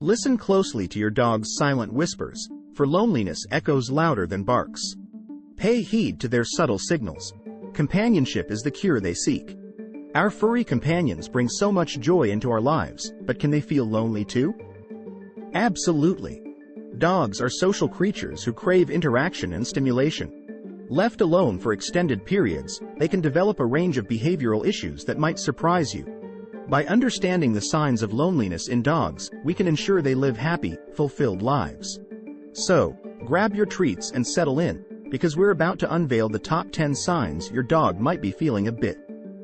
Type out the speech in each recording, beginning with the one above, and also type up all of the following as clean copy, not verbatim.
Listen closely to your dog's silent whispers, for loneliness echoes louder than barks. Pay heed to their subtle signals. Companionship is the cure they seek. Our furry companions bring so much joy into our lives, but can they feel lonely too? Absolutely. Dogs are social creatures who crave interaction and stimulation. Left alone for extended periods, they can develop a range of behavioral issues that might surprise you. By understanding the signs of loneliness in dogs, we can ensure they live happy, fulfilled lives. So, grab your treats and settle in, because we're about to unveil the top 10 signs your dog might be feeling a bit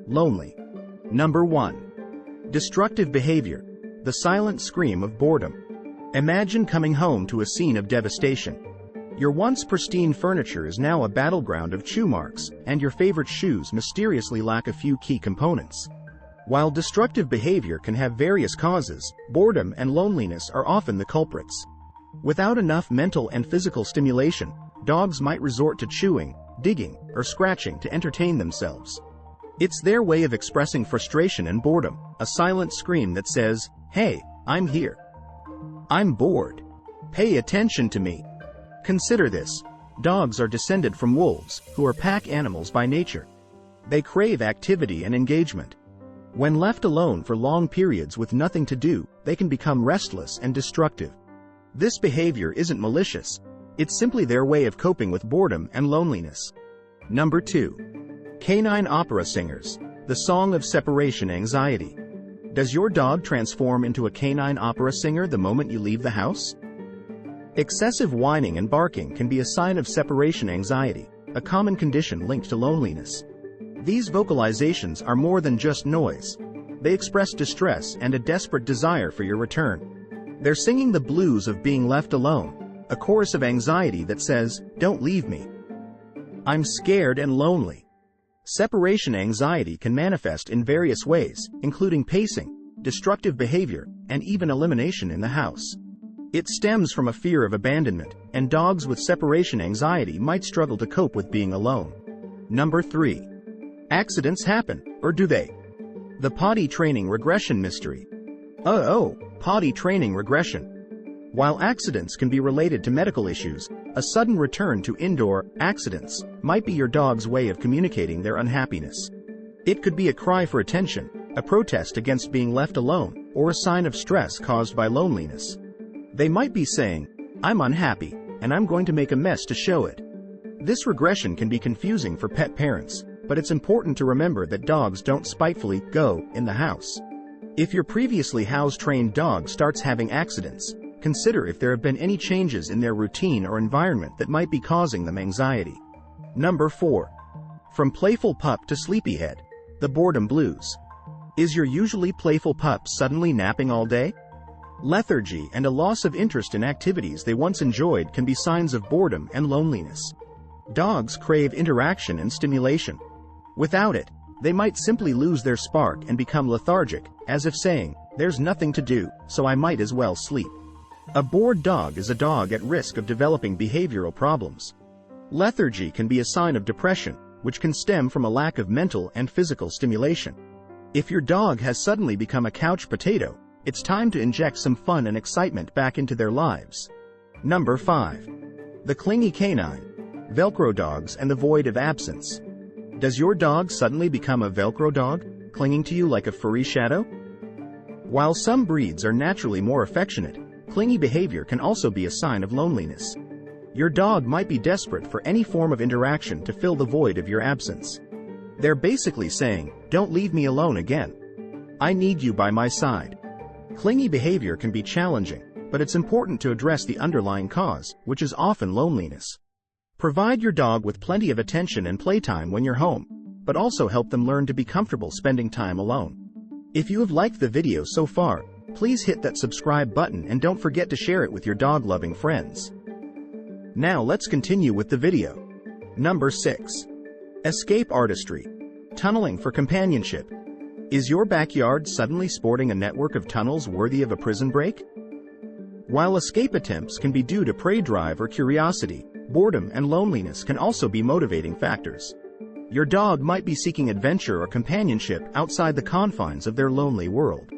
lonely. Number 1. Destructive behavior. The silent scream of boredom. Imagine coming home to a scene of devastation. Your once pristine furniture is now a battleground of chew marks, and your favorite shoes mysteriously lack a few key components. While destructive behavior can have various causes, boredom and loneliness are often the culprits. Without enough mental and physical stimulation, dogs might resort to chewing, digging, or scratching to entertain themselves. It's their way of expressing frustration and boredom, a silent scream that says, "Hey, I'm here. I'm bored. Pay attention to me." Consider this. Dogs are descended from wolves, who are pack animals by nature. They crave activity and engagement. When left alone for long periods with nothing to do, they can become restless and destructive. This behavior isn't malicious. It's simply their way of coping with boredom and loneliness. Number 2. Canine opera singers. The song of separation anxiety. Does your dog transform into a canine opera singer the moment you leave the house? Excessive whining and barking can be a sign of separation anxiety, a common condition linked to loneliness. These vocalizations are more than just noise. They express distress and a desperate desire for your return. They're singing the blues of being left alone, a chorus of anxiety that says, "Don't leave me. I'm scared and lonely." Separation anxiety can manifest in various ways, including pacing, destructive behavior, and even elimination in the house. It stems from a fear of abandonment, and dogs with separation anxiety might struggle to cope with being alone. Number 3. Accidents happen, or do they? The potty training regression mystery. Potty training regression. While accidents can be related to medical issues, a sudden return to indoor accidents might be your dog's way of communicating their unhappiness. It could be a cry for attention, a protest against being left alone, or a sign of stress caused by loneliness. They might be saying, "I'm unhappy, and I'm going to make a mess to show it." This regression can be confusing for pet parents, but it's important to remember that dogs don't spitefully go in the house. If your previously house-trained dog starts having accidents, consider if there have been any changes in their routine or environment that might be causing them anxiety. Number 4. From playful pup to sleepyhead. The boredom blues. Is your usually playful pup suddenly napping all day? Lethargy and a loss of interest in activities they once enjoyed can be signs of boredom and loneliness. Dogs crave interaction and stimulation. Without it, they might simply lose their spark and become lethargic, as if saying, "There's nothing to do, so I might as well sleep." A bored dog is a dog at risk of developing behavioral problems. Lethargy can be a sign of depression, which can stem from a lack of mental and physical stimulation. If your dog has suddenly become a couch potato, it's time to inject some fun and excitement back into their lives. Number 5. The Clingy Canine. Velcro dogs and the void of absence. Does your dog suddenly become a Velcro dog, clinging to you like a furry shadow? While some breeds are naturally more affectionate, clingy behavior can also be a sign of loneliness. Your dog might be desperate for any form of interaction to fill the void of your absence. They're basically saying, "Don't leave me alone again. I need you by my side." Clingy behavior can be challenging, but it's important to address the underlying cause, which is often loneliness. Provide your dog with plenty of attention and playtime when you're home, but also help them learn to be comfortable spending time alone. If you have liked the video so far, please hit that subscribe button and don't forget to share it with your dog-loving friends. Now let's continue with the video. Number 6. Escape artistry. Tunneling for companionship. Is your backyard suddenly sporting a network of tunnels worthy of a prison break? While escape attempts can be due to prey drive or curiosity, boredom and loneliness can also be motivating factors. Your dog might be seeking adventure or companionship outside the confines of their lonely world.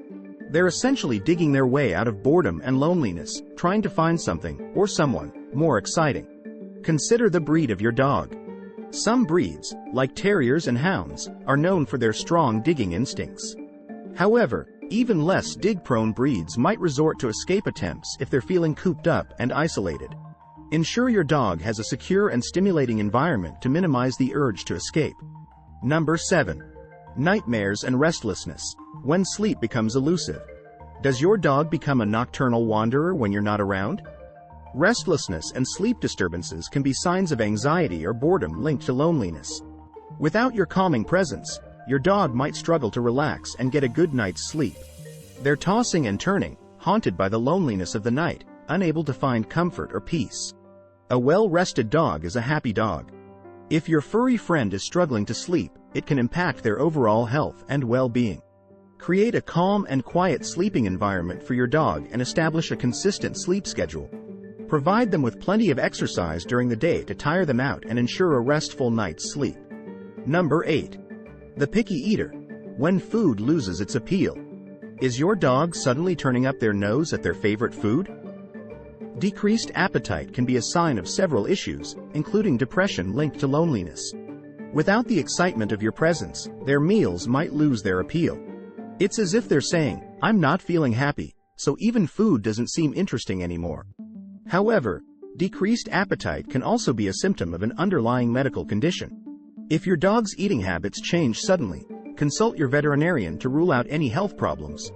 They're essentially digging their way out of boredom and loneliness, trying to find something, or someone, more exciting. Consider the breed of your dog. Some breeds, like terriers and hounds, are known for their strong digging instincts. However, even less dig-prone breeds might resort to escape attempts if they're feeling cooped up and isolated. Ensure your dog has a secure and stimulating environment to minimize the urge to escape. Number 7. Nightmares and restlessness, when sleep becomes elusive. Does your dog become a nocturnal wanderer when you're not around? Restlessness and sleep disturbances can be signs of anxiety or boredom linked to loneliness. Without your calming presence, your dog might struggle to relax and get a good night's sleep. They're tossing and turning, haunted by the loneliness of the night, unable to find comfort or peace. A well-rested dog is a happy dog. If your furry friend is struggling to sleep, it can impact their overall health and well-being. Create a calm and quiet sleeping environment for your dog and establish a consistent sleep schedule. Provide them with plenty of exercise during the day to tire them out and ensure a restful night's sleep. Number 8. The picky eater, when food loses its appeal. Is your dog suddenly turning up their nose at their favorite food? Decreased appetite can be a sign of several issues, including depression linked to loneliness. Without the excitement of your presence, their meals might lose their appeal. It's as if they're saying, "I'm not feeling happy, so even food doesn't seem interesting anymore." However, decreased appetite can also be a symptom of an underlying medical condition. If your dog's eating habits change suddenly, consult your veterinarian to rule out any health problems.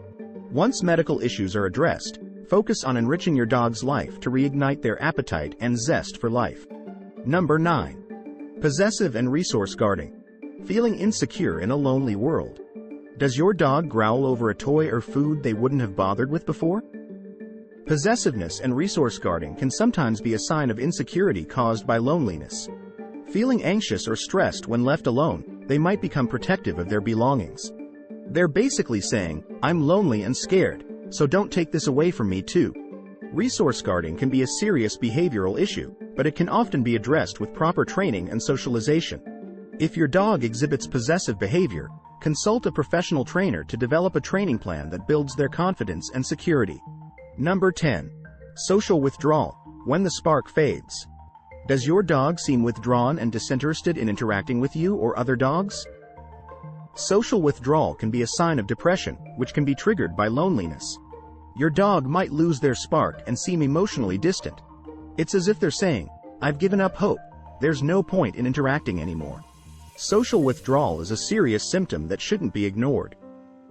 Once medical issues are addressed, focus on enriching your dog's life to reignite their appetite and zest for life. Number 9. Possessive and resource guarding, feeling insecure in a lonely world. Does your dog growl over a toy or food they wouldn't have bothered with before? Possessiveness and resource guarding can sometimes be a sign of insecurity caused by loneliness. Feeling anxious or stressed when left alone, they might become protective of their belongings. They're basically saying, "I'm lonely and scared, so don't take this away from me too." Resource guarding can be a serious behavioral issue, but it can often be addressed with proper training and socialization. If your dog exhibits possessive behavior, consult a professional trainer to develop a training plan that builds their confidence and security. Number 10. Social withdrawal, when the spark fades. Does your dog seem withdrawn and disinterested in interacting with you or other dogs? Social withdrawal can be a sign of depression, which can be triggered by loneliness. Your dog might lose their spark and seem emotionally distant. It's as if they're saying, "I've given up hope, there's no point in interacting anymore." Social withdrawal is a serious symptom that shouldn't be ignored.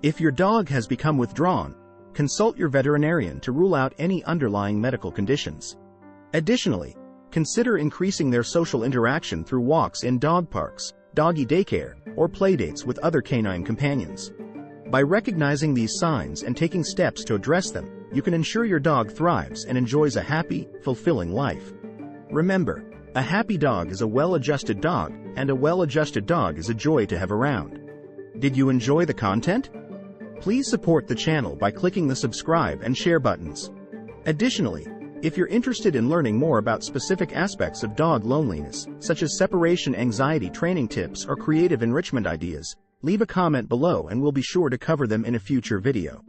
If your dog has become withdrawn, consult your veterinarian to rule out any underlying medical conditions. Additionally, consider increasing their social interaction through walks in dog parks, doggy daycare, or playdates with other canine companions. By recognizing these signs and taking steps to address them, you can ensure your dog thrives and enjoys a happy, fulfilling life. Remember, a happy dog is a well-adjusted dog, and a well-adjusted dog is a joy to have around. Did you enjoy the content? Please support the channel by clicking the subscribe and share buttons. Additionally, if you're interested in learning more about specific aspects of dog loneliness, such as separation anxiety training tips or creative enrichment ideas, leave a comment below and we'll be sure to cover them in a future video.